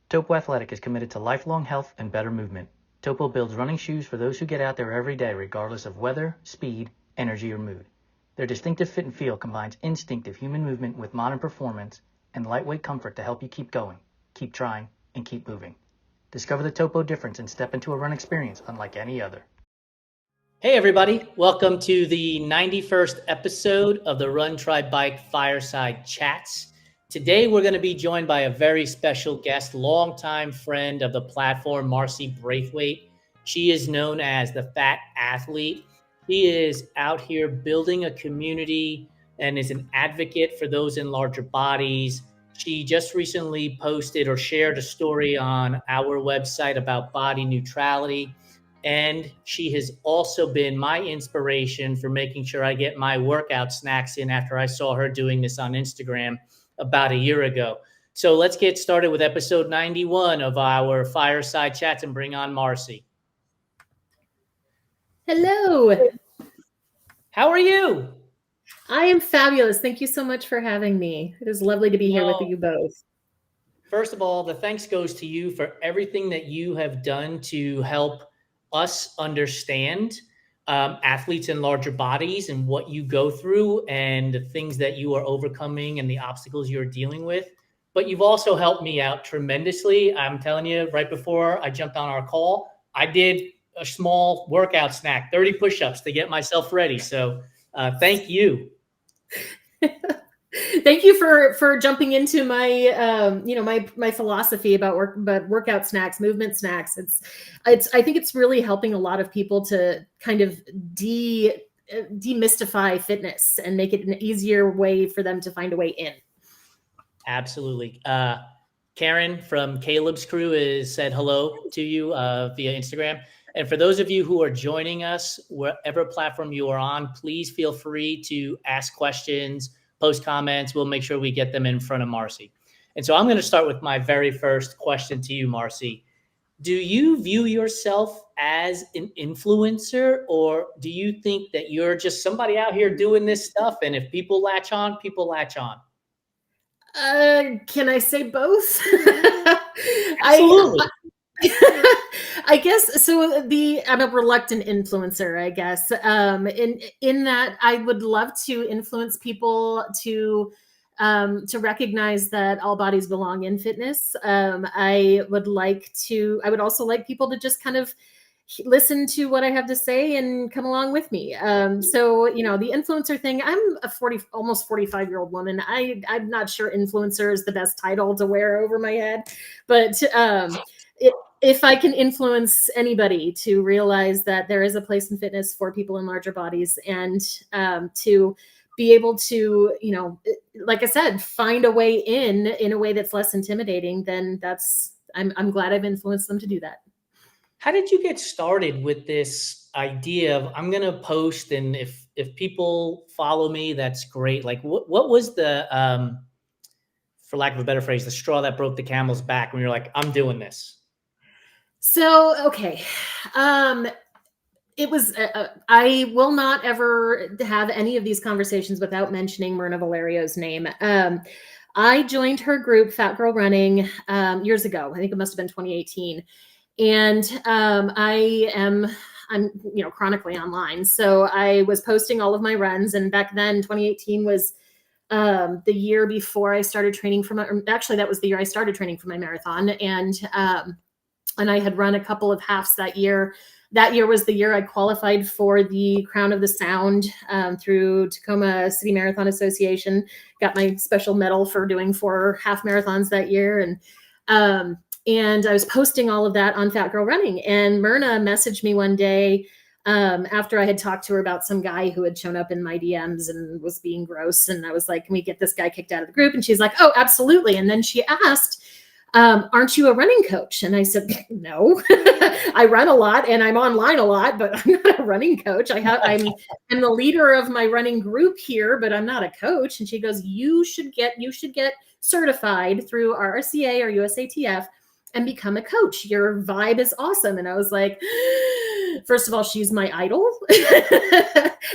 Topo Athletic is committed to lifelong health and better movement. Topo builds running shoes for those who get out there every day regardless of weather, speed, energy, or mood. Their distinctive fit and feel combines instinctive human movement with modern performance and lightweight comfort to help you keep going, keep trying, and keep moving. Discover the Topo difference and step into a run experience unlike any other. Hey everybody, welcome to the 91st episode of the Run, Try, Bike Fireside Chats. Today we're going to be joined by a very special guest, longtime friend of the platform, Marci Braithwaite. She is known as the Fat Athlete. She is out here building a community and is an advocate for those in larger bodies. She just recently posted or shared a story on our website about body neutrality. And she has also been my inspiration for making sure I get my workout snacks in after I saw her doing this on Instagram about a year ago. So let's get started with episode 91 of our Fireside Chats and bring on Marci. Hello. How are you? I am fabulous. Thank you so much for having me. It is lovely to be here with you both. First of all, the thanks goes to you for everything that you have done to help us understand athletes in larger bodies and what you go through and the things that you are overcoming and the obstacles you're dealing with. But you've also helped me out tremendously. I'm telling you, right before I jumped on our call, I did a small workout snack, 30 push-ups to get myself ready. So thank you. Thank you for jumping into my my philosophy about workout snacks, movement snacks. I think it's really helping a lot of people to kind of demystify fitness and make it an easier way for them to find a way in. Absolutely. Karen from Caleb's crew has said hello to you via Instagram. And for those of you who are joining us, wherever platform you are on, please feel free to ask questions, post comments. We'll make sure we get them in front of Marci. And so I'm going to start with my very first question to you, Marci. Do you view yourself as an influencer, or do you think that you're just somebody out here doing this stuff, and if people latch on, people latch on? Can I say both? Absolutely. I guess so. I'm a reluctant influencer, I guess. In that I would love to influence people to recognize that all bodies belong in fitness. I would also like people to just kind of listen to what I have to say and come along with me. So, the influencer thing, I'm a almost 45-year-old woman. I'm not sure influencer is the best title to wear over my head, but if I can influence anybody to realize that there is a place in fitness for people in larger bodies and to be able to, like I said, find a way in a way that's less intimidating, then I'm glad I've influenced them to do that. How did you get started with this idea of I'm going to post, and if people follow me, that's great. Like what was the, for lack of a better phrase, the straw that broke the camel's back when you're like, I'm doing this? So, okay. It was, I will not ever have any of these conversations without mentioning Myrna Valerio's name. I joined her group, Fat Girl Running, years ago. I think it must have been 2018. And I'm chronically online. So I was posting all of my runs. And back then, 2018 was the year before I started training that was the year I started training for my marathon. And I had run a couple of halves that year. That year was the year I qualified for the Crown of the Sound through Tacoma City Marathon Association. Got my special medal for doing 4 half marathons that year. And I was posting all of that on Fat Girl Running. And Myrna messaged me one day after I had talked to her about some guy who had shown up in my DMs and was being gross. And I was like, can we get this guy kicked out of the group? And she's like, oh, absolutely. And then she asked, aren't you a running coach? And I said, no, I run a lot and I'm online a lot, but I'm not a running coach. I'm the leader of my running group here, but I'm not a coach. And she goes, you should get certified through RRCA or USATF and become a coach. Your vibe is awesome. And I was like, First of all, she's my idol.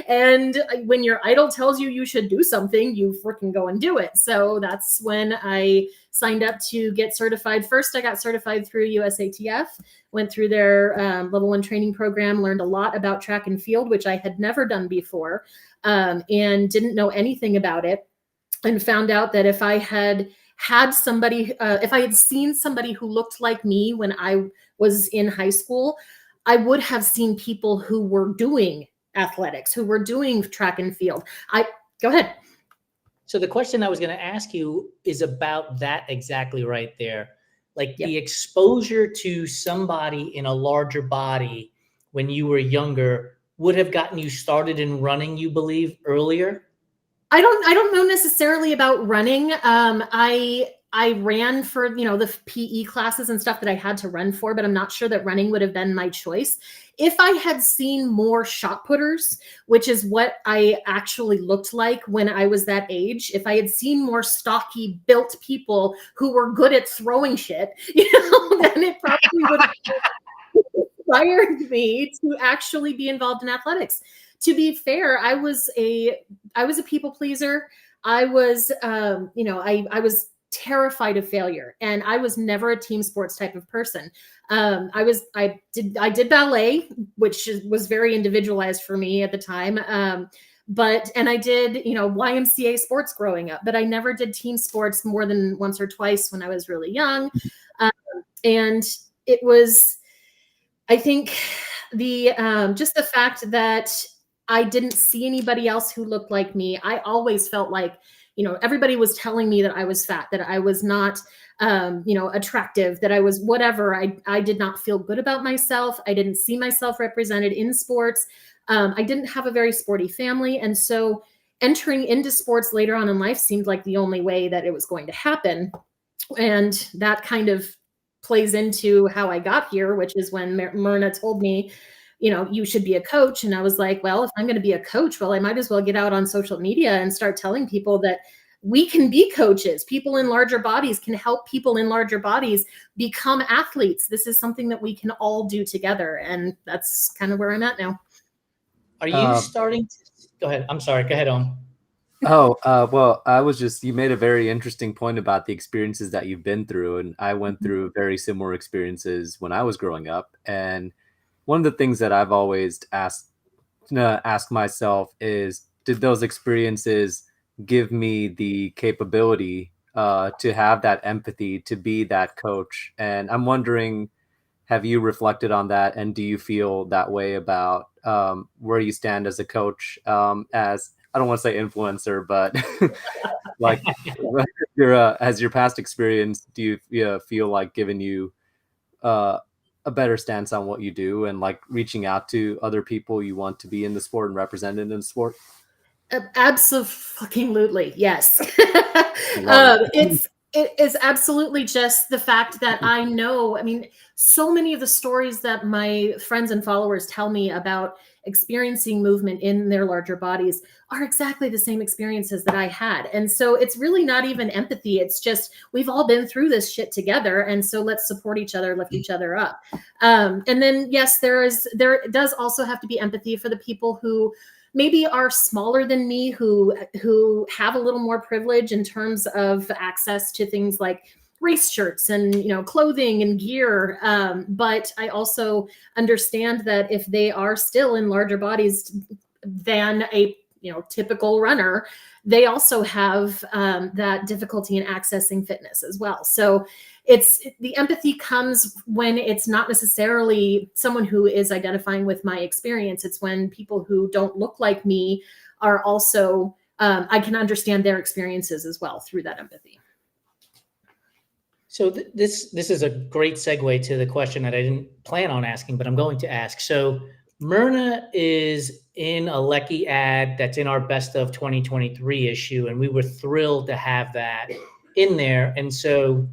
And when your idol tells you you should do something, you freaking go and do it. So that's when I signed up to get certified. First, I got certified through USATF, went through their level 1 training program, learned a lot about track and field, which I had never done before, and didn't know anything about it, and found out that if I had somebody, if I had seen somebody who looked like me when I was in high school, I would have seen people who were doing athletics, who were doing track and field. Go ahead. So the question I was going to ask you is about that exactly right there. Like the exposure to somebody in a larger body when you were younger would have gotten you started in running, you believe, earlier? I don't know necessarily about running. I ran for, the PE classes and stuff that I had to run for, but I'm not sure that running would have been my choice. If I had seen more shot putters, which is what I actually looked like when I was that age, if I had seen more stocky built people who were good at throwing shit, then it probably would have inspired me to actually be involved in athletics. To be fair, I was a people pleaser. I was, I was terrified of failure, and I was never a team sports type of person. I did ballet, which was very individualized for me at the time. And I did, YMCA sports growing up, but I never did team sports more than once or twice when I was really young. And it was, I think, just the fact that I didn't see anybody else who looked like me. I always felt like, everybody was telling me that I was fat, that I was not, attractive, that I was whatever. I did not feel good about myself. I didn't see myself represented in sports. I didn't have a very sporty family. And so entering into sports later on in life seemed like the only way that it was going to happen. And that kind of plays into how I got here, which is when Myrna told me, you should be a coach. And I was like, well, if I'm going to be a coach, well, I might as well get out on social media and start telling people that we can be coaches. People in larger bodies can help people in larger bodies become athletes. This is something that we can all do together. And that's kind of where I'm at now. Are you starting to go ahead? I'm sorry. Go ahead, Aum. Well, you made a very interesting point about the experiences that you've been through. And I went through very similar experiences when I was growing up. And one of the things that I've always asked myself is, did those experiences give me the capability to have that empathy, to be that coach? And I'm wondering, have you reflected on that? And do you feel that way about where you stand as a coach, as, I don't want to say influencer, but like as your past experience, do you feel like giving you a better stance on what you do and like reaching out to other people you want to be in the sport and represented in the sport? Absolutely. Yes. It is absolutely just the fact that I know, so many of the stories that my friends and followers tell me about experiencing movement in their larger bodies are exactly the same experiences that I had. And so it's really not even empathy. It's just, we've all been through this shit together. And so let's support each other, lift each other up. And then, yes, there does also have to be empathy for the people who maybe are smaller than me, who have a little more privilege in terms of access to things like race shirts and clothing and gear. But I also understand that if they are still in larger bodies than a typical runner, they also have that difficulty in accessing fitness as well. So the empathy comes when it's not necessarily someone who is identifying with my experience. It's when people who don't look like me are also, I can understand their experiences as well through that empathy. So this is a great segue to the question that I didn't plan on asking, but I'm going to ask. So Myrna is in a Lecky ad that's in our Best of 2023 issue, and we were thrilled to have that in there. And so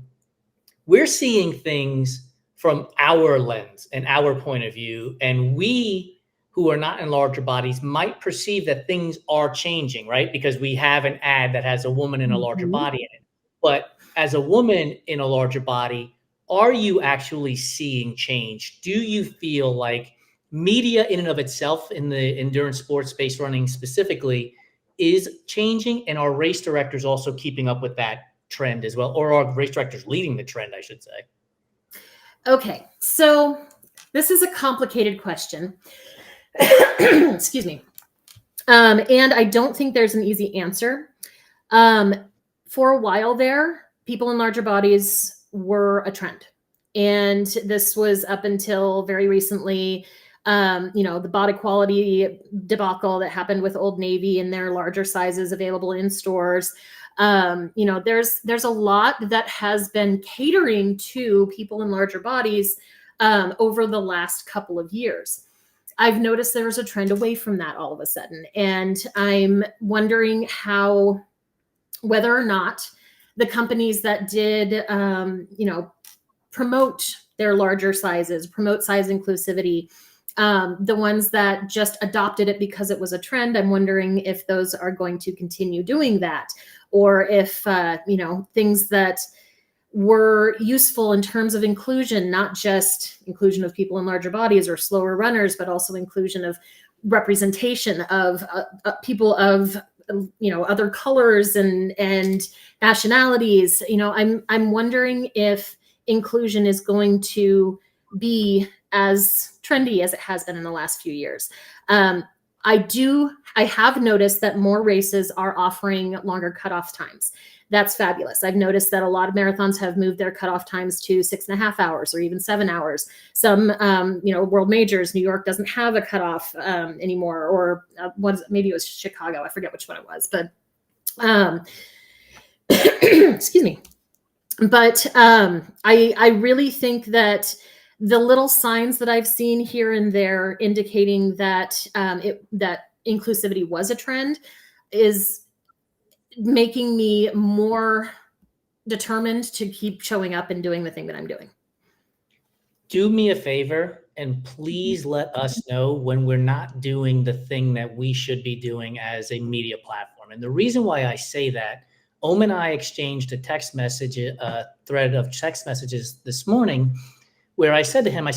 we're seeing things from our lens and our point of view, and we who are not in larger bodies might perceive that things are changing, right? Because we have an ad that has a woman in a larger body in it. But as a woman in a larger body, are you actually seeing change? Do you feel like media in and of itself in the endurance sports space running specifically is changing, and are race directors also keeping up with that trend as well, or are race directors leading the trend, I should say? Okay, so this is a complicated question. Excuse me. And I don't think there's an easy answer. For a while there, people in larger bodies were a trend. And this was up until very recently, the body quality debacle that happened with Old Navy and their larger sizes available in stores. There's a lot that has been catering to people in larger bodies over the last couple of years. I've noticed there was a trend away from that all of a sudden. And I'm wondering whether or not the companies that did, promote their larger sizes, promote size inclusivity, the ones that just adopted it because it was a trend, I'm wondering if those are going to continue doing that, or if, things that were useful in terms of inclusion, not just inclusion of people in larger bodies or slower runners, but also inclusion of representation of people of other colors and nationalities. I'm wondering if inclusion is going to be as trendy as it has been in the last few years. I have noticed that more races are offering longer cutoff times. That's fabulous. I've noticed that a lot of marathons have moved their cutoff times to 6.5 hours or even 7 hours. Some, world majors, New York doesn't have a cutoff anymore, or maybe it was Chicago. I forget which one it was, but excuse me. But I really think that the little signs that I've seen here and there indicating that that inclusivity was a trend is making me more determined to keep showing up and doing the thing that I'm doing. Do me a favor and please let us know when we're not doing the thing that we should be doing as a media platform. And the reason why I say that, Aum and I exchanged a text message, a thread of text messages this morning, where I said to him,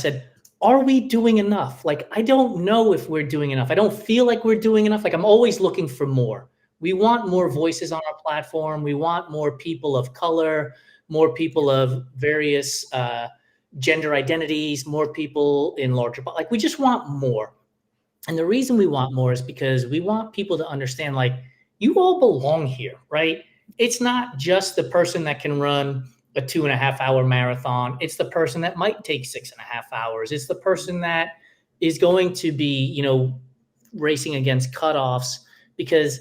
are we doing enough? Like, I don't know if we're doing enough. I don't feel like we're doing enough. Like, I'm always looking for more. We want more voices on our platform. We want more people of color, more people of various gender identities, more people in larger, like, we just want more. And the reason we want more is because we want people to understand, like, you all belong here, right? It's not just the person that can run a 2.5 hour marathon. It's the person that might take 6.5 hours. It's the person that is going to be, racing against cutoffs, because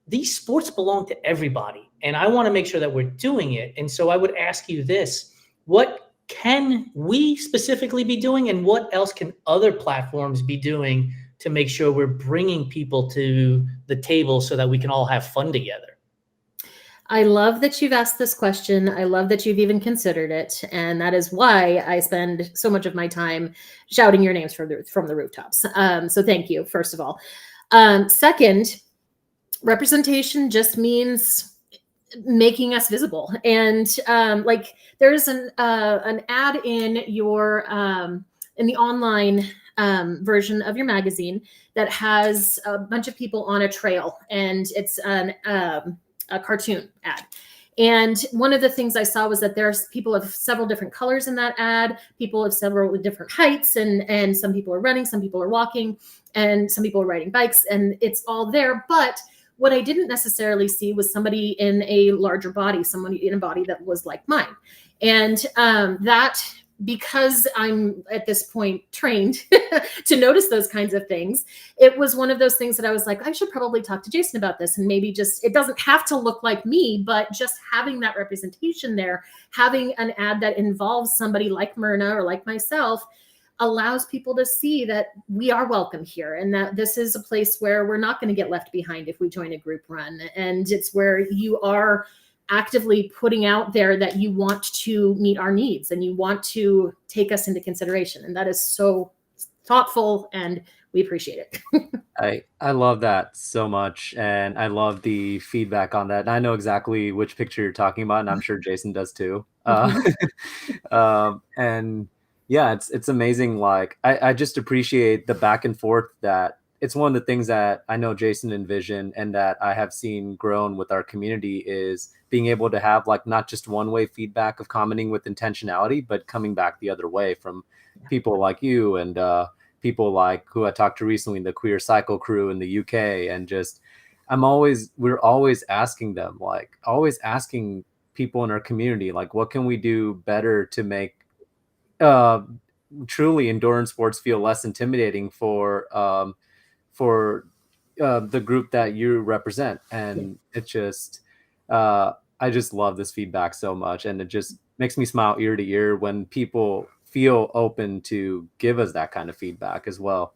these sports belong to everybody. And I want to make sure that we're doing it. And so I would ask you this: what can we specifically be doing, and what else can other platforms be doing to make sure we're bringing people to the table so that we can all have fun together? I love that you've asked this question. I love that you've even considered it. And that is why I spend so much of my time shouting your names from the rooftops. So thank you, first of all. Second, representation just means making us visible. And there's an ad in in the online version of your magazine that has a bunch of people on a trail, and it's a cartoon ad. And one of the things I saw was that there's people of several different colors in that ad, people of several different heights, and some people are running, some people are walking, and some people are riding bikes, and it's all there. But what I didn't necessarily see was somebody in a larger body, somebody in a body that was like mine. And that, because I'm at this point trained to notice those kinds of things, it was one of those things that I was like, I should probably talk to Jason about this. And maybe just, it doesn't have to look like me, but just having that representation there, having an ad that involves somebody like Myrna or like myself, allows people to see that we are welcome here, and that this is a place where we're not going to get left behind if we join a group run. And it's where you are actively putting out there that you want to meet our needs and you want to take us into consideration. And that is so thoughtful, and we appreciate it. I love that so much. And I love the feedback on that. And I know exactly which picture you're talking about, and I'm sure Jason does too. And Yeah, it's amazing. Like I just appreciate the back and forth that it's one of the things that I know Jason envisioned and that I have seen grown with our community is being able to have like not just one way feedback of commenting with intentionality, but coming back the other way from people like you and people like who I talked to recently, the Queer Cycle crew in the UK. And just we're always asking them, like always asking people in our community, like what can we do better to make uh, truly endurance sports feel less intimidating for the group that you represent. And it just I just love this feedback so much, and it just makes me smile ear to ear when people feel open to give us that kind of feedback as well.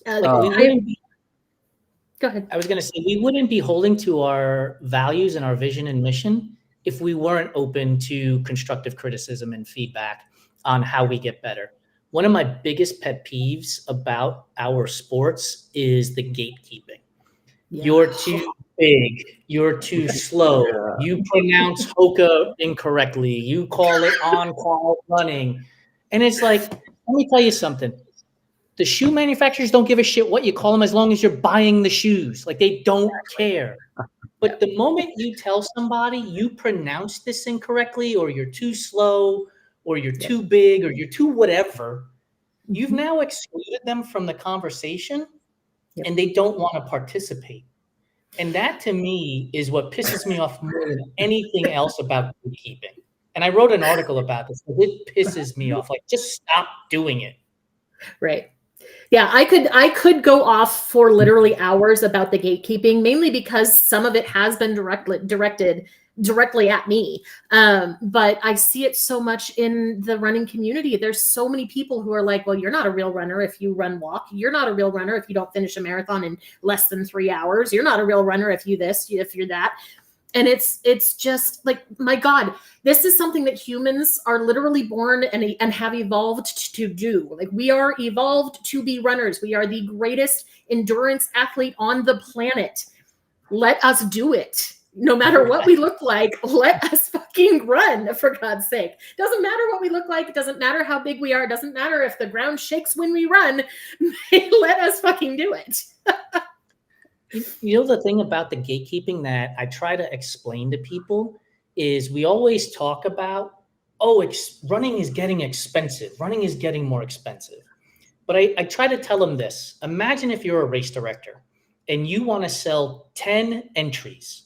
Like we wouldn't be, Go ahead. I was going to say, we wouldn't be holding to our values and our vision and mission if we weren't open to constructive criticism and feedback on how we get better. One of my biggest pet peeves about our sports is the gatekeeping. Yeah. You're too big. You're too slow. Yeah. You pronounce hoka incorrectly. You call it on-call running. And it's like, let me tell you something. The shoe manufacturers don't give a shit what you call them as long as you're buying the shoes. Like they don't care. But the moment you tell somebody you pronounce this incorrectly, or you're too slow, or you're too big, or you're too whatever, you've now excluded them from the conversation and they don't want to participate. And that to me is what pisses me off more than anything else about gatekeeping. And I wrote an article about this. It pisses me off. Like, just stop doing it. Right. Yeah, I could go off for literally hours about the gatekeeping, mainly because some of it has been directed directly at me. But I see it so much in the running community. There's so many people who are like, well, you're not a real runner if you run walk. You're not a real runner if you don't finish a marathon in less than 3 hours. You're not a real runner if you this, if you're that. And it's just like, my God, this is something that humans are literally born and have evolved to do. Like, we are evolved to be runners. We are the greatest endurance athlete on the planet. Let us do it. No matter what we look like, let us fucking run, for God's sake. Doesn't matter what we look like. It doesn't matter how big we are. It doesn't matter if the ground shakes when we run. Let us fucking do it. You know, the thing about the gatekeeping that I try to explain to people is we always talk about, running is getting expensive. Running is getting more expensive. But I try to tell them this. Imagine if you're a race director and you want to sell 10 entries.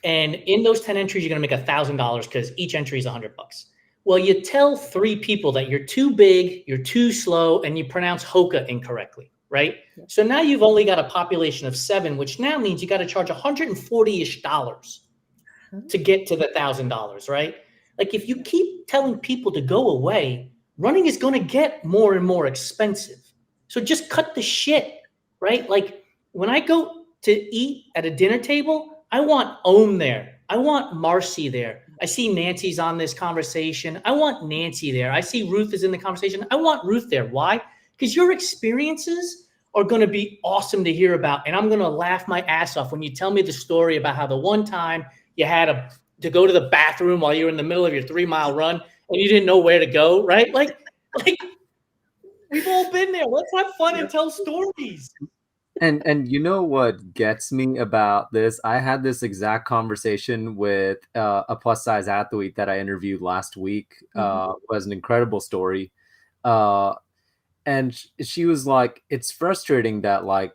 And in those 10 entries, you're going to make $1,000 because each entry is $100. Well, you tell 3 people that you're too big, you're too slow, and you pronounce hoka incorrectly. Right? So now you've only got a population of 7, which now means you got to charge $140-ish to get to the $1,000, right? Like, if you keep telling people to go away, running is going to get more and more expensive. So just cut the shit, right? Like, when I go to eat at a dinner table, I want Aum there. I want Marci there. I see Nancy's on this conversation. I want Nancy there. I see Ruth is in the conversation. I want Ruth there. Why? Because your experiences are going to be awesome to hear about. And I'm going to laugh my ass off when you tell me the story about how the one time you had to go to the bathroom while you were in the middle of your 3-mile run and you didn't know where to go, right? Like we've all been there. Let's have fun and tell stories. And you know what gets me about this? I had this exact conversation with a plus size athlete that I interviewed last week, who has an incredible story. And she was like, it's frustrating that like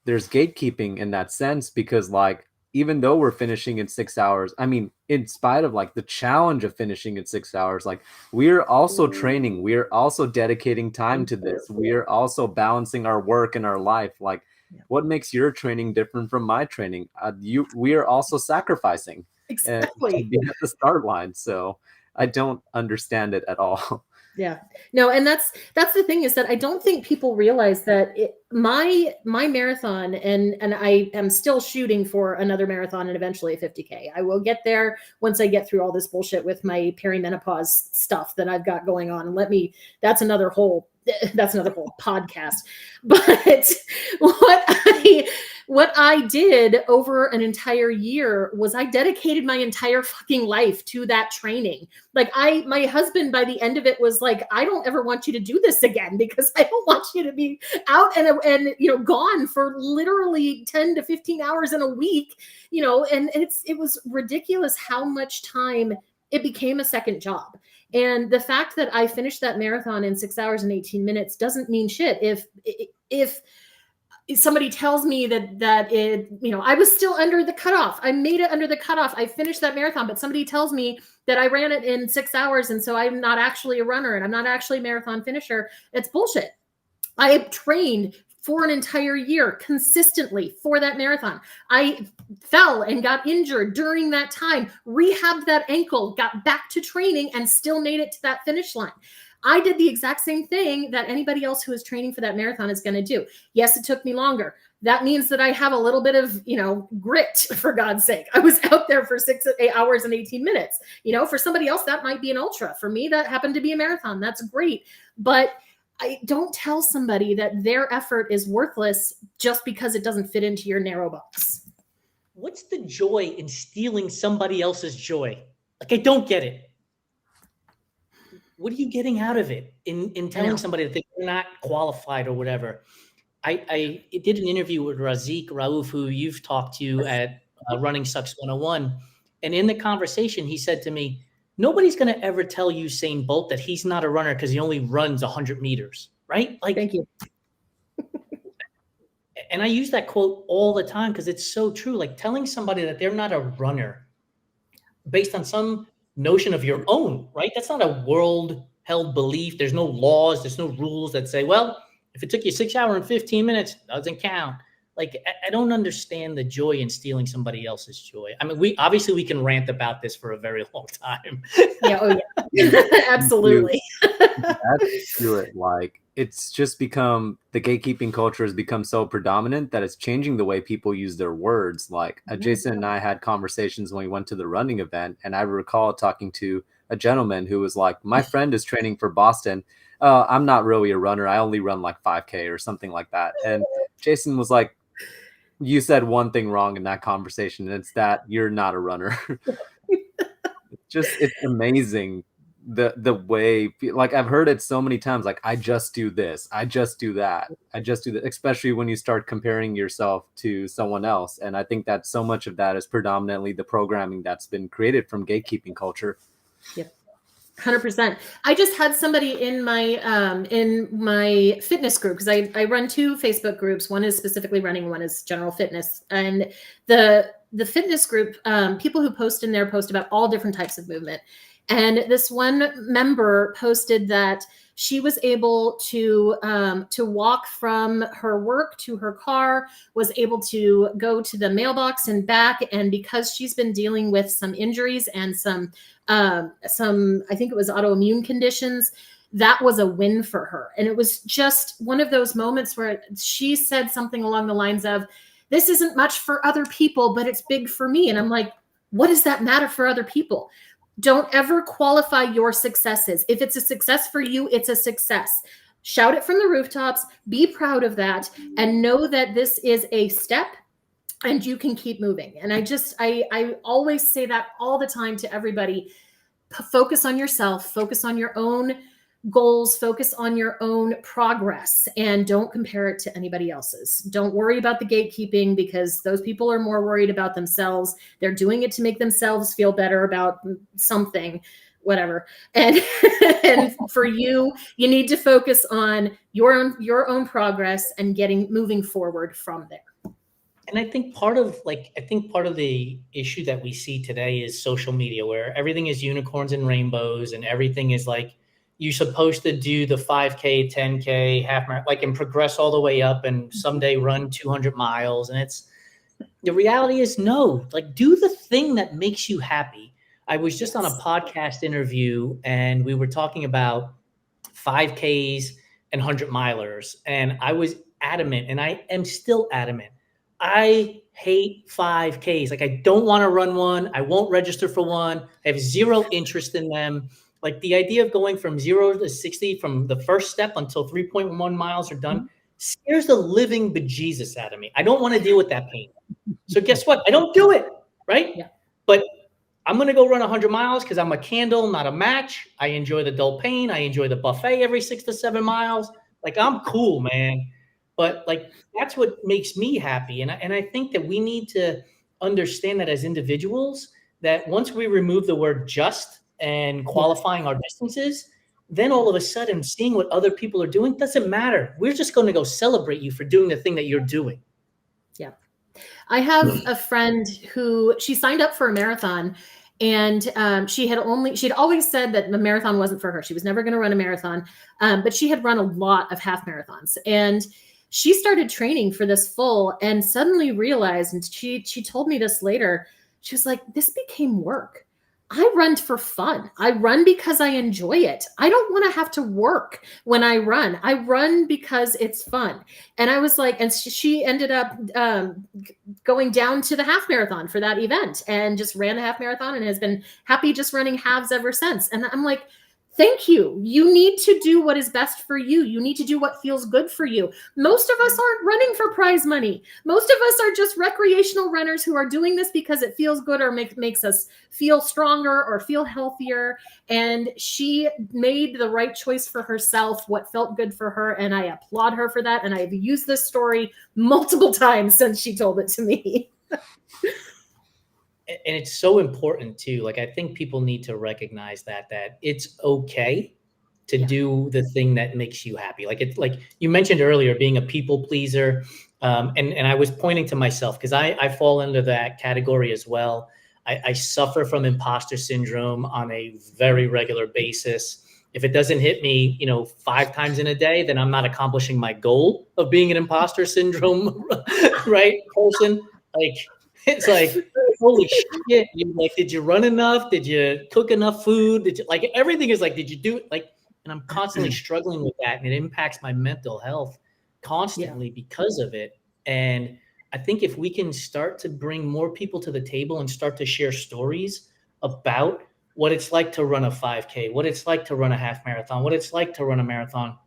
there's gatekeeping in that sense, because like, even though we're finishing in 6 hours, I mean, in spite of like the challenge of finishing in 6 hours, like we're also training, we're also dedicating time to this. We're also balancing our work and our life. Like, what makes your training different from my training? We are also sacrificing to be at the start line. So I don't understand it at all. Yeah, no. And that's the thing, is that I don't think people realize that my marathon, and I am still shooting for another marathon and eventually a 50K. I will get there once I get through all this bullshit with my perimenopause stuff that I've got going on. And that's another whole podcast. But What I did over an entire year was I dedicated my entire fucking life to that training. Like my husband by the end of it was like, I don't ever want you to do this again because I don't want you to be out and gone for literally 10 to 15 hours in a week, and it was ridiculous how much time it became a second job. And the fact that I finished that marathon in 6 hours and 18 minutes doesn't mean shit. If somebody tells me that it, I was still under the cutoff. I made it under the cutoff. I finished that marathon, but somebody tells me that I ran it in 6 hours. And so I'm not actually a runner and I'm not actually a marathon finisher. It's bullshit. I trained for an entire year consistently for that marathon. I fell and got injured during that time, rehabbed that ankle, got back to training, and still made it to that finish line. I did the exact same thing that anybody else who is training for that marathon is going to do. Yes, it took me longer. That means that I have a little bit of, grit, for God's sake. I was out there for 6 hours and 18 minutes. For somebody else, that might be an ultra. For me, that happened to be a marathon. That's great. But I don't tell somebody that their effort is worthless just because it doesn't fit into your narrow box. What's the joy in stealing somebody else's joy? Like, I don't get it. What are you getting out of it in telling somebody that they're not qualified or whatever? I did an interview with Razik Raouf, who you've talked to at Running Sucks 101. And in the conversation, he said to me, nobody's going to ever tell Usain Bolt that he's not a runner because he only runs 100 meters, right? Like, thank you. And I use that quote all the time because it's so true. Like, telling somebody that they're not a runner based on some notion of your own, right? That's not a world held belief. There's no laws. There's no rules that say, well, if it took you 6 hours and 15 minutes, it doesn't count. Like, I don't understand the joy in stealing somebody else's joy. I mean, we can rant about this for a very long time. Absolutely. That's to it. Like, it's just become, the gatekeeping culture has become so predominant that it's changing the way people use their words. Like, Jason and I had conversations when we went to the running event, and I recall talking to a gentleman who was like, my friend is training for Boston. I'm not really a runner. I only run like 5K or something like that. And Jason was like, you said one thing wrong in that conversation, and it's that you're not a runner. It's amazing the way, like, I've heard it so many times, like, I just do this, I just do that, I just do that, especially when you start comparing yourself to someone else. And I think that so much of that is predominantly the programming that's been created from gatekeeping culture. Yep. 100%. I just had somebody in my fitness group, because I run 2 Facebook groups. One is specifically running, one is general fitness. And the fitness group, people who post in there post about all different types of movement. And this one member posted that she was able to walk from her work to her car, was able to go to the mailbox and back. And because she's been dealing with some injuries and some I think it was autoimmune conditions, that was a win for her. And it was just one of those moments where she said something along the lines of, this isn't much for other people, but it's big for me. And I'm like, what does that matter for other people? Don't ever qualify your successes. If it's a success for you, it's a success. Shout it from the rooftops, be proud of that, and know that this is a step and you can keep moving. And I always say that all the time to everybody. Focus on yourself, focus on your own goals, focus on your own progress, and don't compare it to anybody else's. Don't worry about the gatekeeping, because those people are more worried about themselves. They're doing it to make themselves feel better about something, whatever. And for you, you need to focus on your own progress and moving forward from there. And I think part of the issue that we see today is social media, where everything is unicorns and rainbows, and everything is like, you're supposed to do the 5K, 10K, half marathon, like, and progress all the way up and someday run 200 miles. And the reality is, no, like, do the thing that makes you happy. I was just on a podcast interview, and we were talking about 5Ks and 100 milers. And I was adamant, and I am still adamant, I hate 5Ks. Like, I don't want to run one. I won't register for one. I have zero interest in them. Like, the idea of going from 0 to 60 from the first step until 3.1 miles are done scares the living bejesus out of me. I don't want to deal with that pain. So guess what? I don't do it, right? Yeah. But I'm going to go run 100 miles because I'm a candle, not a match. I enjoy the dull pain. I enjoy the buffet every 6 to 7 miles. Like, I'm cool, man. But like, that's what makes me happy. And I think that we need to understand that as individuals, that once we remove the word just and qualifying our distances, then all of a sudden seeing what other people are doing doesn't matter. We're just going to go celebrate you for doing the thing that you're doing. Yeah. I have a friend who she signed up for a marathon, and she'd always said that the marathon wasn't for her. She was never going to run a marathon, but she had run a lot of half marathons, and she started training for this full and suddenly realized, and she told me this later, she was like, this became work. I run for fun. I run because I enjoy it. I don't want to have to work when I run. I run because it's fun. And I was like, and she ended up going down to the half marathon for that event and just ran a half marathon and has been happy just running halves ever since. And I'm like, thank you. You need to do what is best for you. You need to do what feels good for you. Most of us aren't running for prize money. Most of us are just recreational runners who are doing this because it feels good or makes us feel stronger or feel healthier. And she made the right choice for herself, what felt good for her. And I applaud her for that. And I've used this story multiple times since she told it to me. And it's so important too. Like, I think people need to recognize that it's okay to do the thing that makes you happy. Like, it's like you mentioned earlier, being a people pleaser. And I was pointing to myself because I fall into that category as well. I suffer from imposter syndrome on a very regular basis. If it doesn't hit me, 5 times in a day, then I'm not accomplishing my goal of being an imposter syndrome, right, person. Like, it's like, holy shit! Did you run enough? Did you cook enough food? Did you everything is like, did you do it? And I'm constantly struggling with that, and it impacts my mental health constantly because of it. And I think if we can start to bring more people to the table and start to share stories about what it's like to run a 5K, what it's like to run a half marathon, what it's like to run a marathon,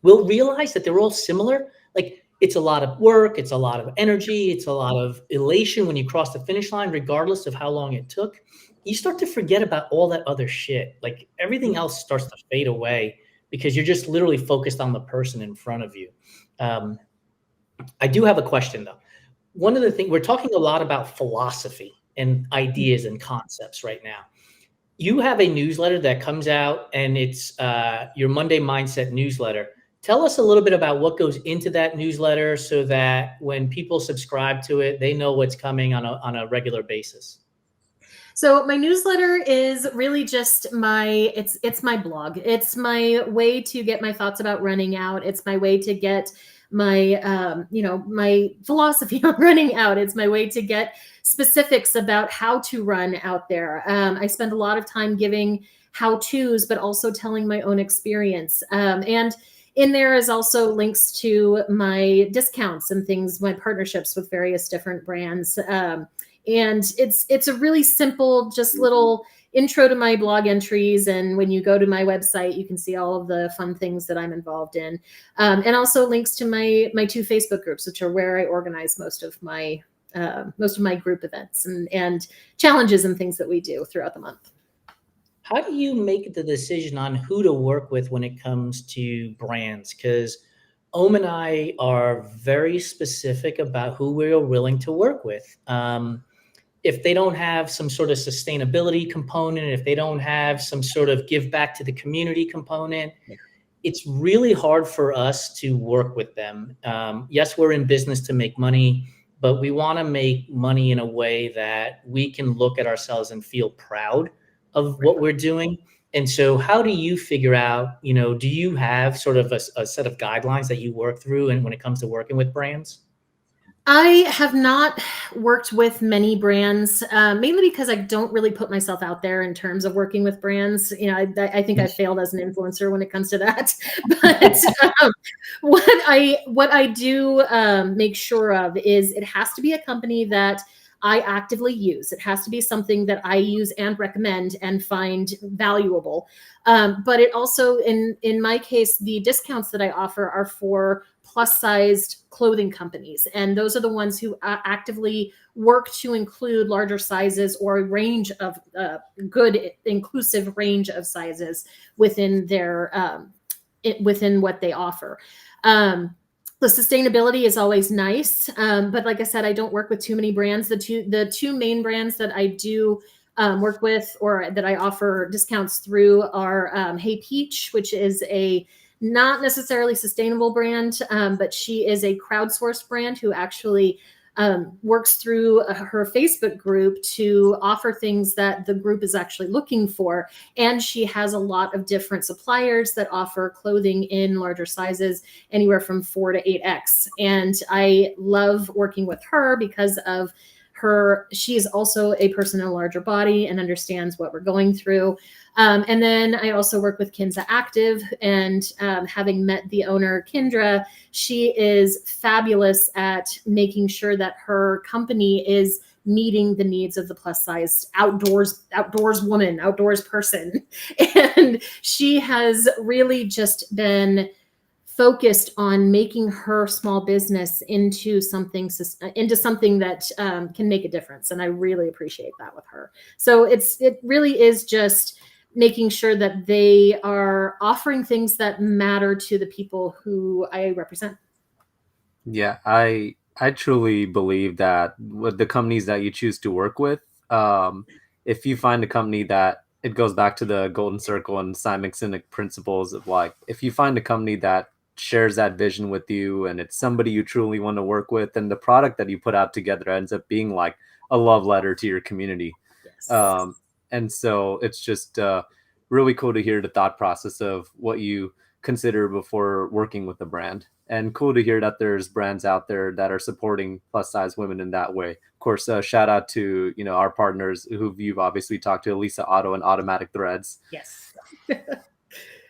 we'll realize that they're all similar. Like, it's a lot of work, it's a lot of energy, it's a lot of elation when you cross the finish line, regardless of how long it took. You start to forget about all that other shit. Like, everything else starts to fade away because you're just literally focused on the person in front of you. I do have a question though. One of the things, we're talking a lot about philosophy and ideas and concepts right now. You have a newsletter that comes out, and it's your Monday Mindset newsletter. Tell us a little bit about what goes into that newsletter so that when people subscribe to it, they know what's coming on a regular basis. So my newsletter is really just it's my blog. It's my way to get my thoughts about running out. It's my way to get my, my philosophy on running out. It's my way to get specifics about how to run out there. I spend a lot of time giving how-tos, but also telling my own experience. And in there is also links to my discounts and things, my partnerships with various different brands. And it's a really simple, just little intro to my blog entries. And when you go to my website, you can see all of the fun things that I'm involved in. And also links to my 2 Facebook groups, which are where I organize most of my group events and challenges and things that we do throughout the month. How do you make the decision on who to work with when it comes to brands? Because Aum and I are very specific about who we're willing to work with. If they don't have some sort of sustainability component, if they don't have some sort of give back to the community component, it's really hard for us to work with them. Yes, we're in business to make money, but we want to make money in a way that we can look at ourselves and feel proud of what we're doing. And so how do you figure out, do you have sort of a set of guidelines that you work through and when it comes to working with brands? I have not worked with many brands, mainly because I don't really put myself out there in terms of working with brands. I think I failed as an influencer when it comes to that. But what I do make sure of is it has to be a company that I actively use. It has to be something that I use and recommend and find valuable. But it also, in my case, the discounts that I offer are for plus-sized clothing companies. And those are the ones who actively work to include larger sizes or a range of good, inclusive range of sizes within their within what they offer. The sustainability is always nice, but like I said, I don't work with too many brands. The two main brands that I do work with, or that I offer discounts through, are Hey Peach, which is a not necessarily sustainable brand, but she is a crowdsourced brand who actually works through her Facebook group to offer things that the group is actually looking for. And she has a lot of different suppliers that offer clothing in larger sizes, anywhere from 4 to 8X. And I love working with her because of she is also a person in a larger body and understands what we're going through. And then I also work with Kinza Active, and having met the owner, Kendra, she is fabulous at making sure that her company is meeting the needs of the plus size outdoors woman, outdoors person. And she has really just been focused on making her small business into something that can make a difference. And I really appreciate that with her. So it really is just making sure that they are offering things that matter to the people who I represent. Yeah, I truly believe that with the companies that you choose to work with, if you find a company that, it goes back to the golden circle and Simon Sinek principles of, like, if you find a company that shares that vision with you and it's somebody you truly want to work with, and the product that you put out together ends up being like a love letter to your community. Yes. And so it's just really cool to hear the thought process of what you consider before working with a brand, and cool to hear that there's brands out there that are supporting plus size women in that way. Of course, shout out to, our partners who you've obviously talked to, Elisa Otto and Automatic Threads. Yes.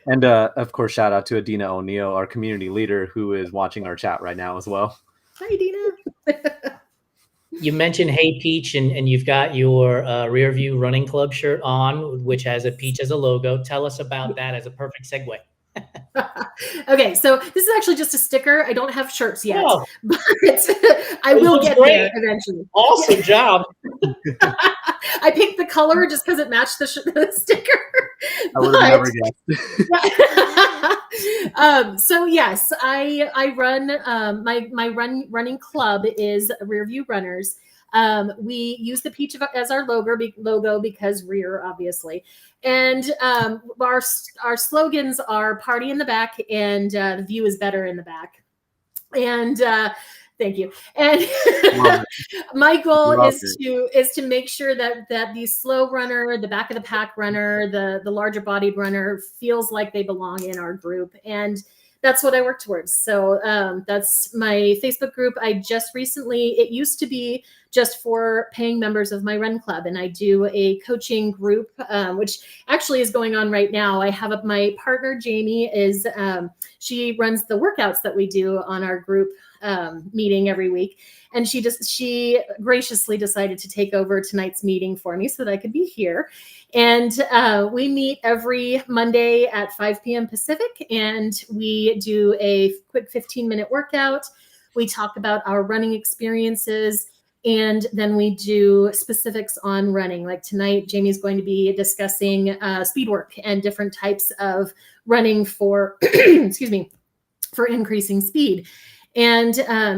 And of course, shout out to Adina O'Neill, our community leader, who is watching our chat right now as well. Hi, Adina. You mentioned Hey Peach, and you've got your Rear View Running Club shirt on, which has a peach as a logo. Tell us about that as a perfect segue. Okay, so this is actually just a sticker. I don't have shirts yet, but I This will looks get great. there eventually. Awesome job. I picked the color just because it matched the sticker. I would have never guessed. So yes, I run my running club is Rear View Runners. We use the peach as our logo because rear, obviously. And our slogans are party in the back and the view is better in the back. And thank you. And my goal is to make sure that the slow runner, the back of the pack runner, the larger bodied runner feels like they belong in our group. And that's what I work towards. So that's my Facebook group. It used to be just for paying members of my run club. And I do a coaching group, which actually is going on right now. I have my partner, Jamie, she runs the workouts that we do on our group meeting every week. And she graciously decided to take over tonight's meeting for me so that I could be here. And we meet every Monday at 5 p.m. Pacific, and we do a quick 15-minute workout. We talk about our running experiences, and then we do specifics on running. Like tonight, Jamie's going to be discussing speed work and different types of running for, for increasing speed. And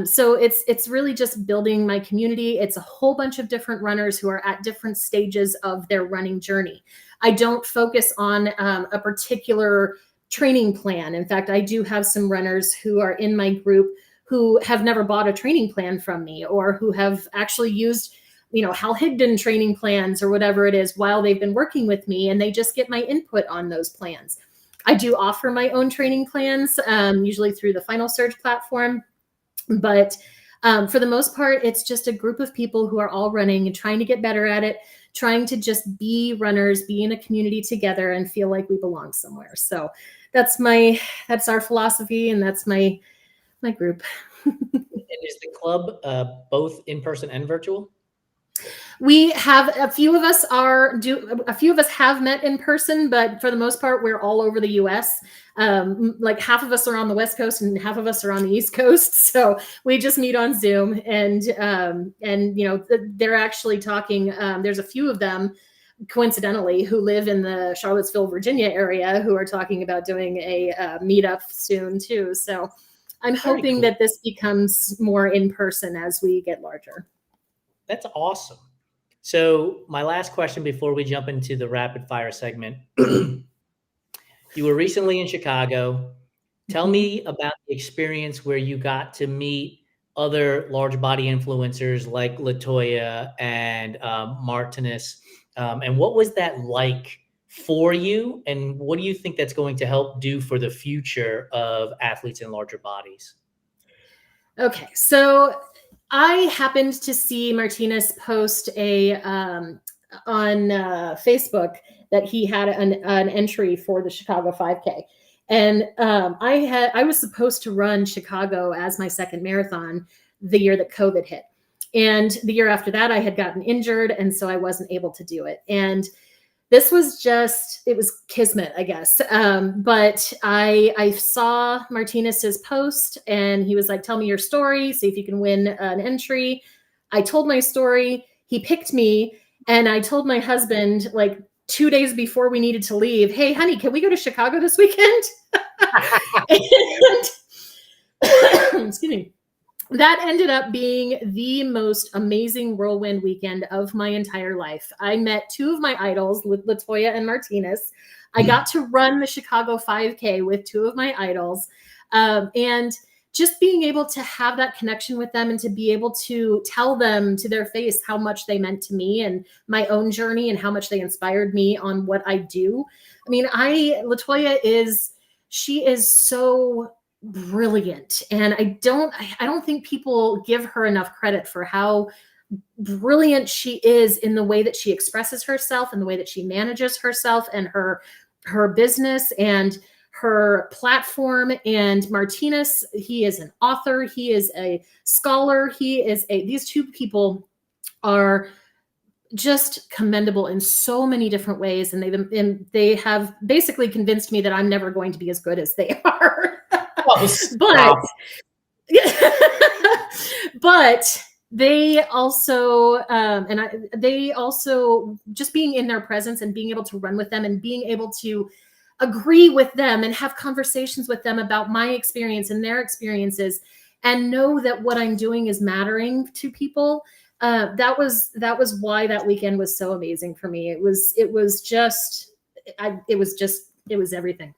so it's really just building my community. It's a whole bunch of different runners who are at different stages of their running journey. I don't focus on a particular training plan. In fact, I do have some runners who are in my group who have never bought a training plan from me, or who have actually used, Hal Higdon training plans or whatever it is while they've been working with me, and they just get my input on those plans. I do offer my own training plans, usually through the Final Surge platform. But for the most part, it's just a group of people who are all running and trying to get better at it, trying to just be runners, be in a community together and feel like we belong somewhere. So that's our philosophy, and that's my group. And is the club both in person and virtual? We have a few of us have met in person, but for the most part, we're all over the U.S. Like half of us are on the West Coast and half of us are on the East Coast. So we just meet on Zoom, and they're actually talking. There's a few of them, coincidentally, who live in the Charlottesville, Virginia area, who are talking about doing a meetup soon too. So I'm hoping that this becomes more in person as we get larger. That's awesome. So my last question before we jump into the rapid fire segment. You were recently in Chicago. Tell me about the experience where you got to meet other large body influencers like LaToya and Martinez. And what was that like for you? And what do you think that's going to help do for the future of athletes in larger bodies? Okay, so I happened to see Martinez post on Facebook that he had an entry for the Chicago 5K. And I was supposed to run Chicago as my second marathon the year that COVID hit. And the year after that, I had gotten injured, and so I wasn't able to do it. And this was it was kismet, I guess. But I saw Martinez's post, and he was like, tell me your story, see if you can win an entry. I told my story. He picked me, and I told my husband, like 2 days before we needed to leave, hey, honey, can we go to Chicago this weekend? And, excuse me. That ended up being the most amazing whirlwind weekend of my entire life. I met two of my idols, LaToya and Martinez. I got to run the Chicago 5K with two of my idols. And just being able to have that connection with them and to be able to tell them to their face how much they meant to me and my own journey and how much they inspired me on what I do. I mean, LaToya is so brilliant. And I don't think people give her enough credit for how brilliant she is in the way that she expresses herself and the way that she manages herself and her business and her platform. And Martinez, he is an author. He is a scholar. These two people are just commendable in so many different ways. And they have basically convinced me that I'm never going to be as good as they are. But they also, they also just being in their presence and being able to run with them and being able to agree with them and have conversations with them about my experience and their experiences and know that what I'm doing is mattering to people. That was why that weekend was so amazing for me. It was everything.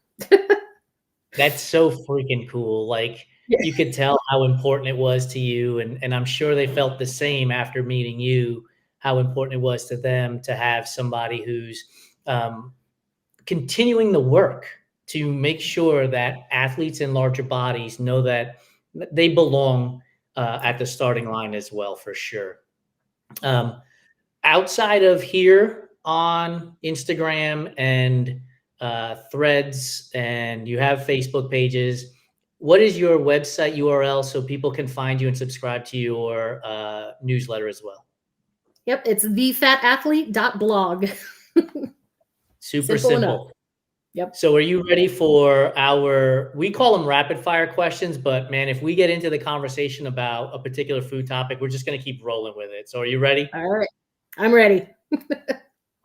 That's so freaking cool. Like, you could tell how important it was to you. And I'm sure they felt the same after meeting you, how important it was to them to have somebody who's continuing the work to make sure that athletes in larger bodies know that they belong at the starting line as well, for sure. Outside of here on Instagram and Threads, and you have Facebook pages, what is your website URL so people can find you and subscribe to your newsletter as well? Yep, it's thefatathlete.blog. Super simple. Yep. So are you ready for we call them rapid fire questions, but man, if we get into the conversation about a particular food topic, we're just going to keep rolling with it. So are you ready? All right. I'm ready.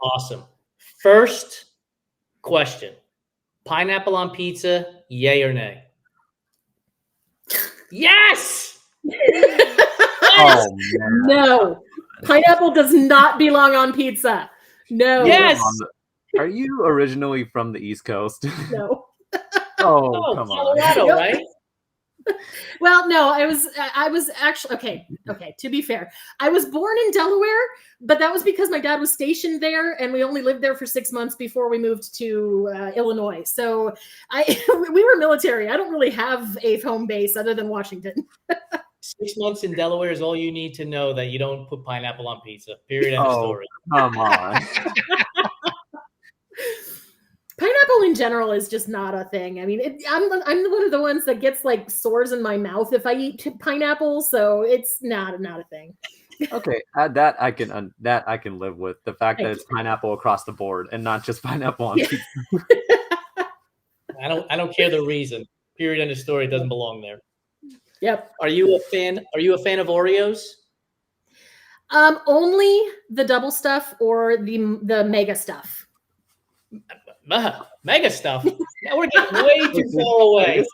Awesome. First question. Pineapple on pizza, yay or nay? Yes! Oh, no. Pineapple does not belong on pizza. No. Yes! Are you originally from the East Coast? No. Oh, come Colorado, on. Right? Well, no, I was actually, okay. To be fair, I was born in Delaware, but that was because my dad was stationed there and we only lived there for 6 months before we moved to Illinois. So we were military. I don't really have a home base other than Washington. 6 months in Delaware is all you need to know that you don't put pineapple on pizza. Period. End of story. Come on. Pineapple in general is just not a thing. I mean, I'm one of the ones that gets like sores in my mouth if I eat pineapple, so it's not a thing. Okay, that I can live with. The fact that it's pineapple across the board and not just pineapple on pizza. I don't care the reason. Period. End of story. It doesn't belong there. Yep. Are you a fan of Oreos? Only the double stuff or the mega stuff. Mega stuff. Now we're getting way too far away.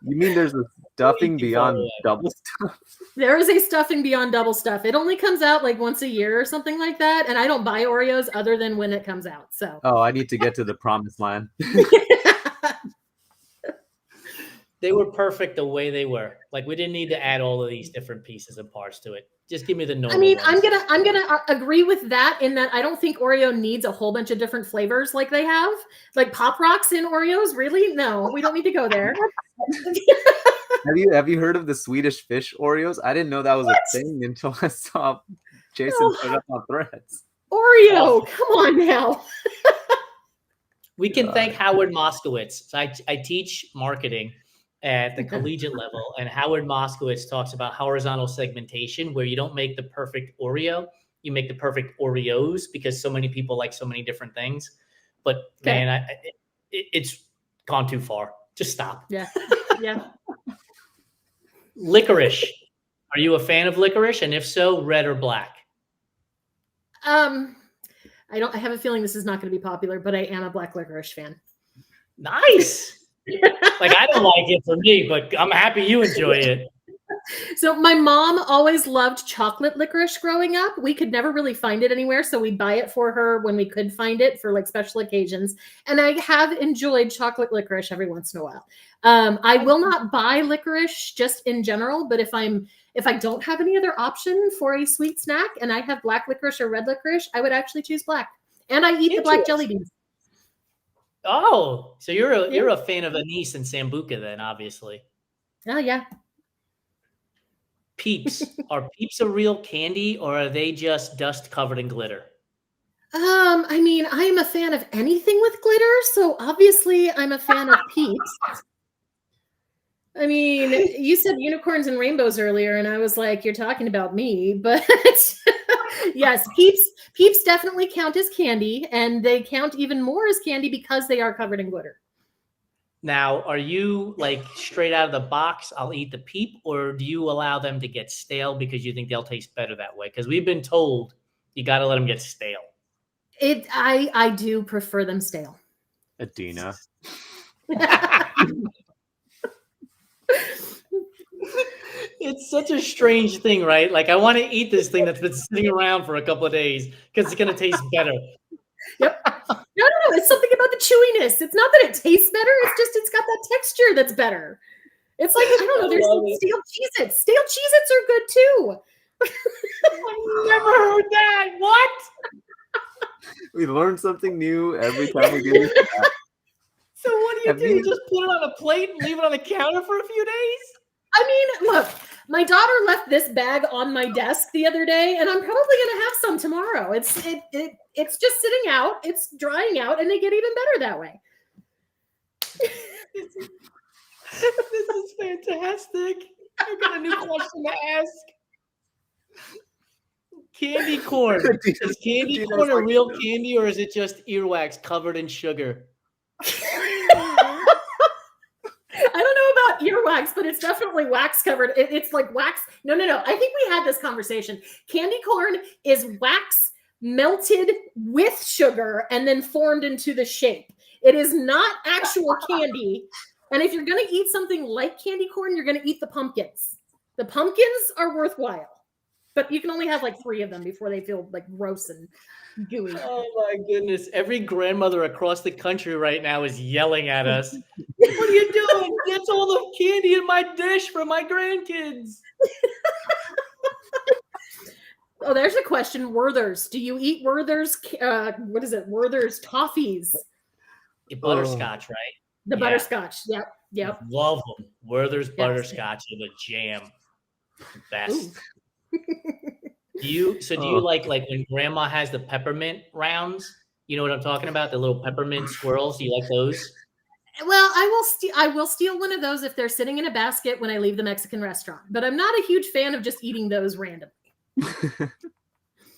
You mean there's a stuffing beyond double stuff? There is a stuffing beyond double stuff. It only comes out like once a year or something like that. And I don't buy Oreos other than when it comes out. So. Oh, I need to get to the promised land. They were perfect the way they were. Like, we didn't need to add all of these different pieces and parts to it. Just give me the normal. I mean, ones. I'm gonna agree with that in that I don't think Oreo needs a whole bunch of different flavors like they have. Like Pop Rocks in Oreos, really? No, we don't need to go there. Have you heard of the Swedish fish Oreos? I didn't know that was a thing until I saw Jason put it up on Threads. Oreo, come on now. We can thank Howard Moskowitz. So I teach marketing at the collegiate level, and Howard Moskowitz talks about horizontal segmentation, where you don't make the perfect Oreo, you make the perfect Oreos, because so many people like so many different things. But man, it's gone too far. Just stop. Yeah. Licorice. Are you a fan of licorice? And if so, red or black? I have a feeling this is not going to be popular, but I am a black licorice fan. Nice. Like, I don't like it for me, but I'm happy you enjoy it. So my mom always loved chocolate licorice growing up. We could never really find it anywhere, so we'd buy it for her when we could find it for like special occasions. And I have enjoyed chocolate licorice every once in a while. I will not buy licorice just in general, but if I don't have any other option for a sweet snack and I have black licorice or red licorice, I would actually choose black. And I eat the black jelly beans. Oh, so you're a fan of anise and sambuca then, obviously. Oh yeah. Peeps. Are Peeps a real candy, or are they just dust covered in glitter? I mean, I am a fan of anything with glitter, so obviously I'm a fan of Peeps. I mean, you said unicorns and rainbows earlier, and I was like, you're talking about me, but yes, Peeps definitely count as candy, and they count even more as candy because they are covered in glitter. Now, are you like straight out of the box, I'll eat the Peep, or do you allow them to get stale because you think they'll taste better that way? Because we've been told you got to let them get stale. I do prefer them stale. Adina. It's such a strange thing, right? Like, I want to eat this thing that's been sitting around for a couple of days because it's going to taste better. Yep. No. It's something about the chewiness. It's not that it tastes better. It's just it's got that texture that's better. It's like, I don't know. There's some stale Cheez-Its. Stale Cheez-Its are good too. I've never heard that. What? We learn something new every time we get it. So what do? You just put it on a plate and leave it on the counter for a few days? I mean, look, my daughter left this bag on my desk the other day, and I'm probably going to have some tomorrow. It's just sitting out, it's drying out, and they get even better that way. This is fantastic. I've got a new question to ask. Candy corn. Is candy corn a real candy, or is it just earwax covered in sugar? I don't know about earwax, but it's definitely wax covered. It's like wax. No. I think we had this conversation. Candy corn is wax melted with sugar and then formed into the shape. It is not actual candy. And if you're going to eat something like candy corn, you're going to eat the pumpkins. The pumpkins are worthwhile, but you can only have like 3 of them before they feel like gross and gooey. Oh my goodness. Every grandmother across the country right now is yelling at us. What are you doing? That's all the candy in my dish for my grandkids. Oh, there's a question. Werther's. Do you eat Werther's? What is it? Werther's toffees. Butterscotch, right? The butterscotch. Yep. Love them. Werther's butterscotch are the jam. Best. Do you like when grandma has the peppermint rounds? You know what I'm talking about? The little peppermint swirls. Do you like those? Well, I will steal one of those if they're sitting in a basket when I leave the Mexican restaurant. But I'm not a huge fan of just eating those randomly.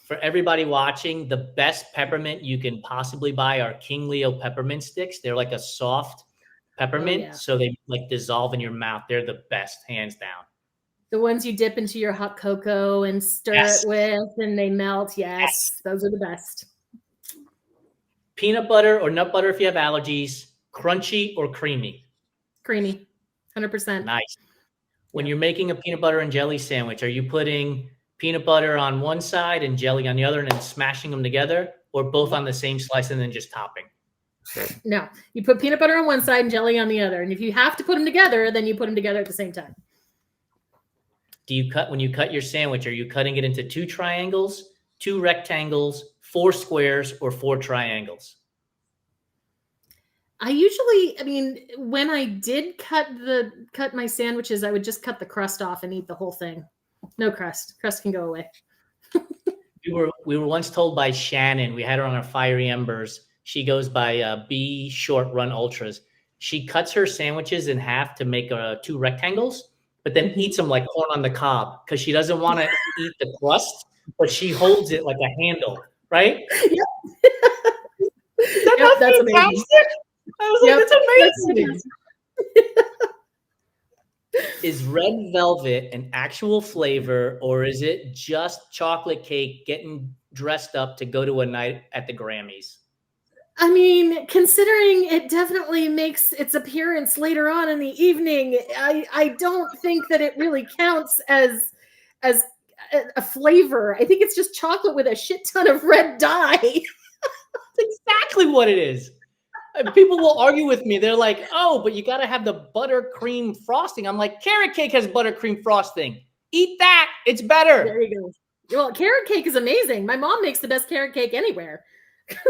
For everybody watching, the best peppermint you can possibly buy are King Leo peppermint sticks. They're like a soft peppermint, yeah. so they like dissolve in your mouth. They're the best, hands down. The ones you dip into your hot cocoa and stir Yes. it with, and they melt. Yes, Yes. those are the best. Peanut butter or nut butter if you have allergies, crunchy or creamy? Creamy, 100%. Nice. When you're making a peanut butter and jelly sandwich, are you putting peanut butter on one side and jelly on the other and then smashing them together, or both on the same slice and then just topping? No, you put peanut butter on one side and jelly on the other. And if you have to put them together, then you put them together at the same time. When you cut your sandwich, are you cutting it into 2 triangles, 2 rectangles, 4 squares, or 4 triangles? When I did cut my sandwiches, I would just cut the crust off and eat the whole thing. No crust. Crust can go away. We were once told by Shannon, we had her on our Fiery Embers. She goes by B Short Run Ultras. She cuts her sandwiches in half to make 2 rectangles, but then eats them like corn on the cob because she doesn't want to eat the crust, but she holds it like a handle, right? Yep. That's amazing. I was like, that's amazing. Is red velvet an actual flavor, or is it just chocolate cake getting dressed up to go to a night at the Grammys? I mean, considering it definitely makes its appearance later on in the evening, I don't think that it really counts as a flavor. I think it's just chocolate with a shit ton of red dye. That's exactly what it is. People will argue with me. They're like, oh, but you got to have the buttercream frosting. I'm like, carrot cake has buttercream frosting. Eat that. It's better. There you go. Well, carrot cake is amazing. My mom makes the best carrot cake anywhere.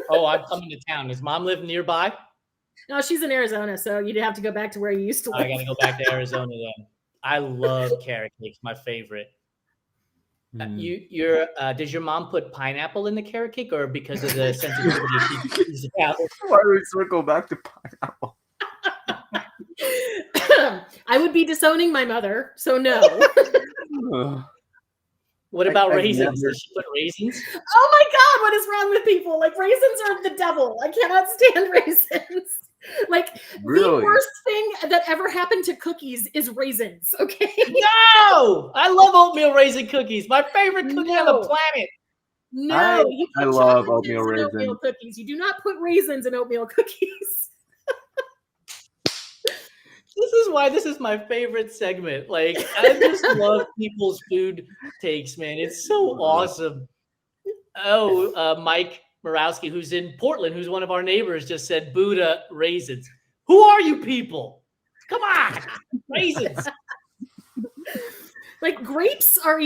Oh, I'm coming to town. Does mom live nearby? No, she's in Arizona, so you'd have to go back to where you used to live. I got to go back to Arizona then. I love carrot cake. It's my favorite. Does your mom put pineapple in the carrot cake, or because of the sensitivity? Why do we circle back to pineapple? I would be disowning my mother, so no. What about raisins? Does she put raisins? Oh my God, what is wrong with people? Like, raisins are the devil. I cannot stand raisins. Like, really? The worst thing that ever happened to cookies is raisins, okay? No! I love oatmeal raisin cookies. My favorite cookie on the planet. No, I love oatmeal raisins. Oatmeal cookies. You do not put raisins in oatmeal cookies. This is why this is my favorite segment. Like, I just love people's food takes, man. It's so awesome. Oh, Mike Morawski, who's in Portland, who's one of our neighbors, just said Buddha raisins. Who are you people? Come on, raisins. Like, grapes are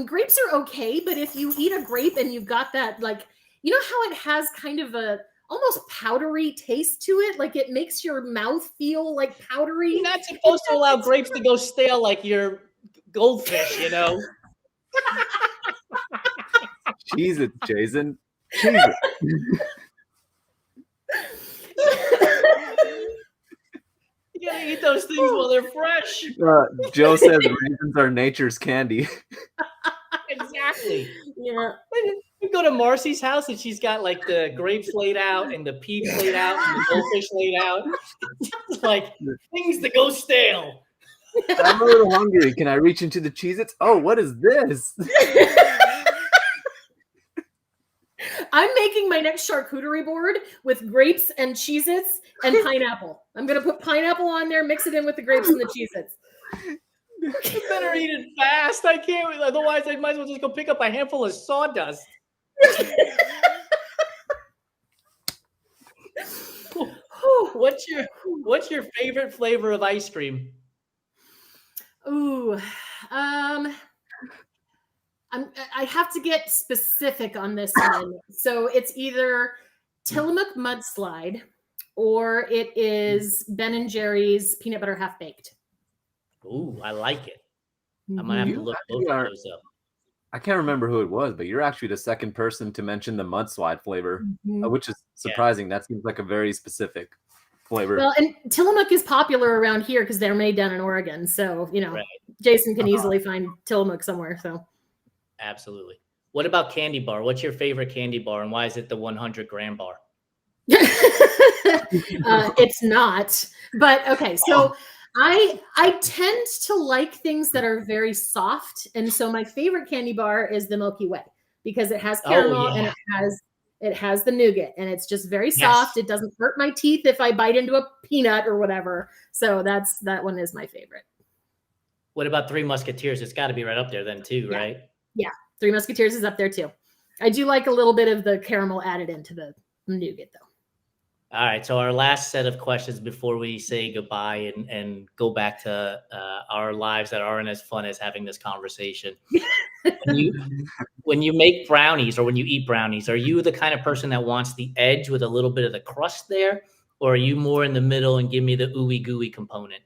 grapes are okay, but if you eat a grape and you've got that, like, you know how it has kind of a almost powdery taste to it? Like, it makes your mouth feel like powdery. You're not supposed to allow grapes to go stale like your goldfish, you know? Cheese it, Jason. Cheese it. You gotta eat those things while they're fresh. Joe says raisins are nature's candy. Exactly. Yeah. You go to Marci's house and she's got like the grapes laid out and the peas laid out and the goldfish laid out. It's like things that go stale. I'm a little hungry. Can I reach into the Cheez-Its? Oh, what is this? I'm making my next charcuterie board with grapes and Cheez-Its and pineapple. I'm going to put pineapple on there, mix it in with the grapes and the Cheez-Its. You better eat it fast. I can't. Otherwise, I might as well just go pick up a handful of sawdust. What's your favorite flavor of ice cream? Ooh, I have to get specific on this one. So it's either Tillamook Mudslide or it is Ben & Jerry's Peanut Butter Half Baked. Ooh, I like it. I'm gonna have to look both of those up. I can't remember who it was, but you're actually the second person to mention the mudslide flavor, which is surprising. Yeah. That seems like a very specific. flavor. Well, and Tillamook is popular around here because they're made down in Oregon. So, Right. Jason can easily find Tillamook somewhere. So, Absolutely. What about candy bar? What's your favorite candy bar, and why is it the 100-gram bar? it's not. But okay, so I tend to like things that are very soft, and so my favorite candy bar is the Milky Way because it has caramel and it has the nougat, and it's just very soft. It doesn't hurt my teeth if I bite into a peanut or whatever. So that one is my favorite. What about Three Musketeers? It's got to be right up there then too, right? Yeah, Three Musketeers is up there too. I do like a little bit of the caramel added into the nougat though. All right. So our last set of questions before we say goodbye and go back to our lives that aren't as fun as having this conversation. When you make brownies or when you eat brownies, are you the kind of person that wants the edge with a little bit of the crust there? Or are you more in the middle and give me the ooey gooey component?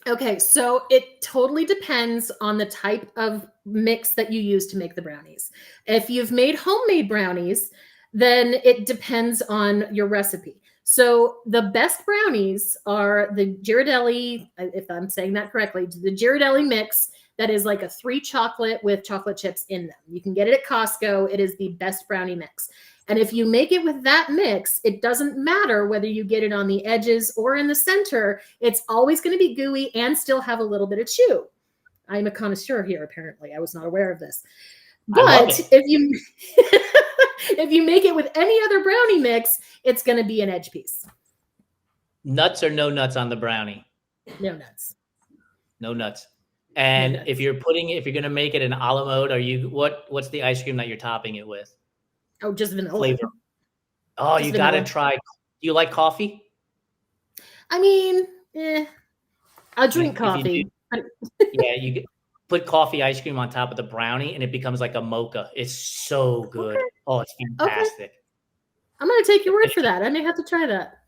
Okay, so it totally depends on the type of mix that you use to make the brownies. If you've made homemade brownies, then it depends on your recipe. So the best brownies are the Ghirardelli, if I'm saying that correctly, the Ghirardelli mix that is like a 3 chocolate with chocolate chips in them. You can get it at Costco. It is the best brownie mix. And if you make it with that mix, it doesn't matter whether you get it on the edges or in the center. It's always going to be gooey and still have a little bit of chew. I'm a connoisseur here, apparently. I was not aware of this. But if you make it with any other brownie mix, it's going to be an edge piece. Nuts or no nuts on the brownie? No nuts. No nuts. And No nuts. if you're going to make it in a la mode, what's the ice cream that you're topping it with? Oh, just vanilla. Flavor. Oh, just you got to try. Do you like coffee? I mean, I'll drink coffee. Yeah, you put coffee ice cream on top of the brownie and it becomes like a mocha. It's so good. Okay. Oh, it's fantastic. Okay. I'm going to take your word for that. I may have to try that.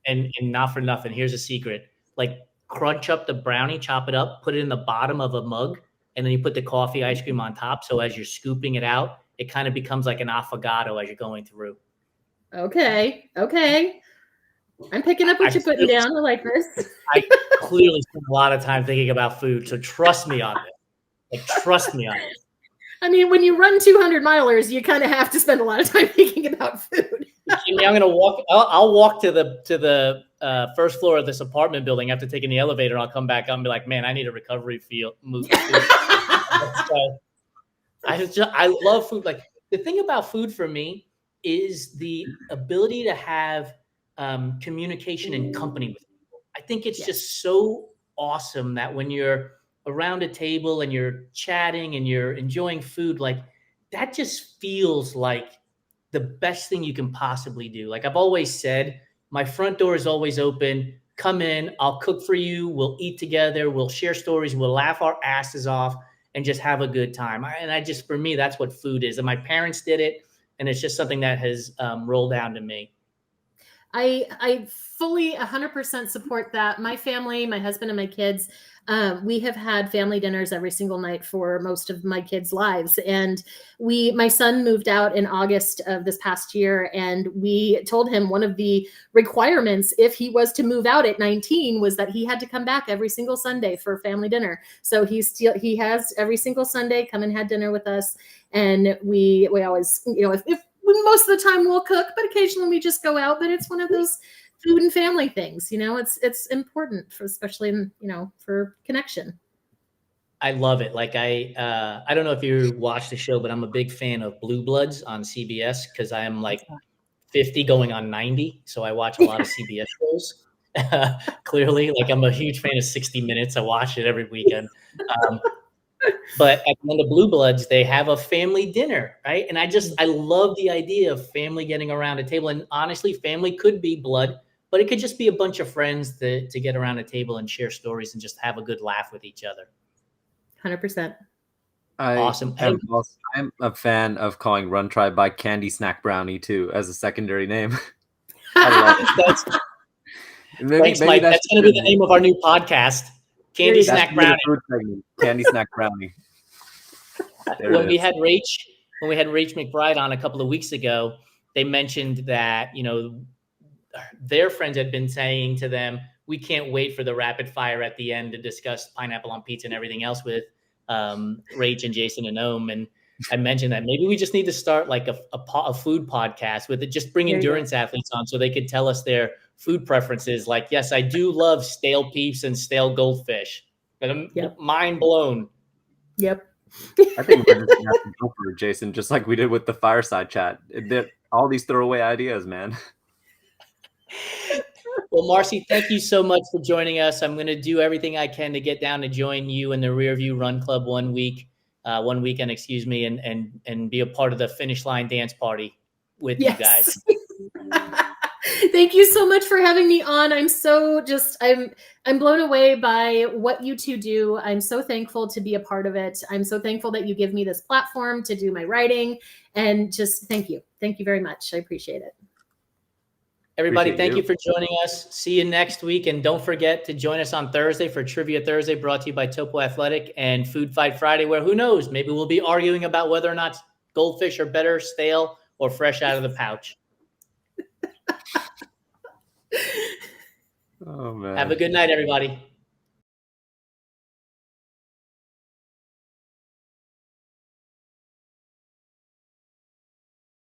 and not for nothing. Here's a secret. Like crunch up the brownie, chop it up, put it in the bottom of a mug, and then you put the coffee ice cream on top. So as you're scooping it out, it kind of becomes like an affogato as you're going through. Okay. I'm picking up what you're putting down. I like this. I clearly spend a lot of time thinking about food, so trust me on this. Trust me on this. I mean, when you run 200 milers, you kind of have to spend a lot of time thinking about food. I'm gonna walk. I'll walk to the first floor of this apartment building after taking the elevator. I'll come back up and be like, man, I need a recovery move. I love food. Like the thing about food for me is the ability to have communication and company with people. I think it's just so awesome that when you're around a table and you're chatting and you're enjoying food, like that just feels like the best thing you can possibly do. Like I've always said, my front door is always open. Come in, I'll cook for you. We'll eat together. We'll share stories. We'll laugh our asses off and just have a good time. For me, that's what food is. And my parents did it. And it's just something that has rolled down to me. I fully 100% support that. My family, my husband and my kids, we have had family dinners every single night for most of my kids' lives. And my son moved out in August of this past year. And we told him one of the requirements, if he was to move out at 19, was that he had to come back every single Sunday for family dinner. So he has every single Sunday come and had dinner with us. And we always, if most of the time we'll cook, but occasionally we just go out. But it's one of those food and family things, it's important especially for connection. I love it. Like I don't know if you watch the show, but I'm a big fan of Blue Bloods on CBS because I am like 50 going on 90. So I watch a lot of CBS shows. Clearly, like I'm a huge fan of 60 Minutes. I watch it every weekend. But at the end of Blue Bloods, they have a family dinner, right? And I love the idea of family getting around a table. And honestly, family could be blood, but it could just be a bunch of friends to get around a table and share stories and just have a good laugh with each other. 100%. Awesome. I'm a fan of calling Run Tribe by Candy Snack Brownie too as a secondary name. I love it. Thanks, Mike. That's going to be the name of our new podcast. Candy Snack Brownie. Candy Snack Brownie. When we had Rach McBride on a couple of weeks ago, they mentioned that, their friends had been saying to them, we can't wait for the rapid fire at the end to discuss pineapple on pizza and everything else with Rach and Jason and Aum. And I mentioned that maybe we just need to start like a food podcast with it, just bring endurance athletes on so they could tell us their food preferences. Like, yes, I do love stale peeps and stale goldfish, but I'm mind blown. Yep. I think we're just gonna have to go for it, Jason, just like we did with the Fireside chat. All these throwaway ideas, man. Well, Marci, thank you so much for joining us. I'm going to do everything I can to get down to join you in the Rearview Run Club one weekend, and be a part of the finish line dance party with you guys. Thank you so much for having me on. I'm blown away by what you two do. I'm so thankful to be a part of it. I'm so thankful that you give me this platform to do my writing, and just thank you. Thank you very much. I appreciate it. Everybody, thank you for joining us. See you next week. And don't forget to join us on Thursday for Trivia Thursday, brought to you by Topo Athletic, and Food Fight Friday, where who knows, maybe we'll be arguing about whether or not goldfish are better stale or fresh out of the pouch. Oh, man. Have a good night, everybody.